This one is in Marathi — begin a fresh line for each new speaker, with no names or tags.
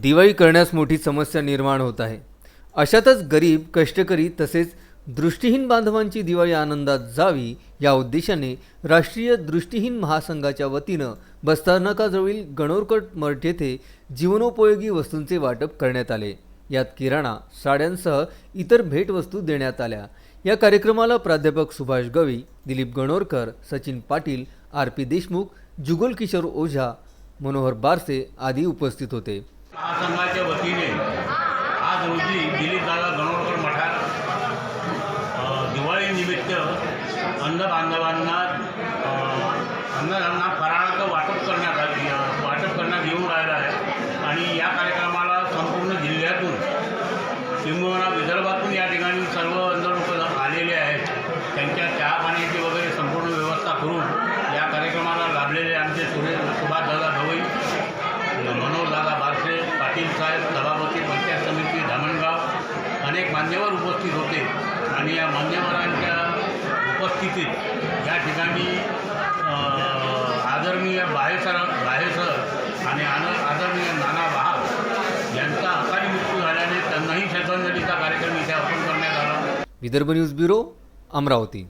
दिवाळी करण्यास मोठी समस्या निर्माण होत आहे। अशातच गरीब, कष्टकरी तसेच दृष्टिहीन बांधवांची दिवाळी आनंदात जावी या उद्देशाने राष्ट्रीय दृष्टिहीन महासंघाच्या वतीनं बसस्थानकाजवळील गणोरकट मठ येथे जीवनोपयोगी वस्तूंचे वाटप करण्यात आले। यात किराणा, साड्यांसह इतर भेटवस्तू देण्यात आल्या। या कार्यक्रमाला प्राध्यापक सुभाष गवई, दिलीप गणोरकर, सचिन पाटील, आर.पी. देशमुख, जुगल किशोर ओझा, मनोहर बारसे आदी उपस्थित होते।
महासंघाच्या वतीने आज रोजी दिलीप दादा गणोरकर मठात दिवाळीनिमित्त अन्नबांधवांना फराळाचं वाटप करण्यात येऊन राहिलं आहे आणि या कार्यक्रमाला संपूर्ण जिल्ह्यातून किंबहुना विदर्भातून या ठिकाणी सर्व लोक आलेले आहेत। त्यांच्या चहा पाण्याची वगैरे संपूर्ण व्यवस्था करून या कार्यक्रमाला लाभलेले आमचे सुभाष दादा गवई, मनोहर दादा बारसे, पाटील साहेब, सभापती पंचायत समिती धामणगाव अनेक मान्यवर उपस्थित होते आणि या मान्यवरांच्या उपस्थितीत या ठिकाणी आदरणीय बाहेसर आणि आदरणीय नाना बहाग यांचा अकाली मृत्यू झाल्याने त्यांनाही श्रद्धांजलीचा कार्यक्रम इथे अर्पण करण्यात आला।
Vidarbha news bureau, Amravati.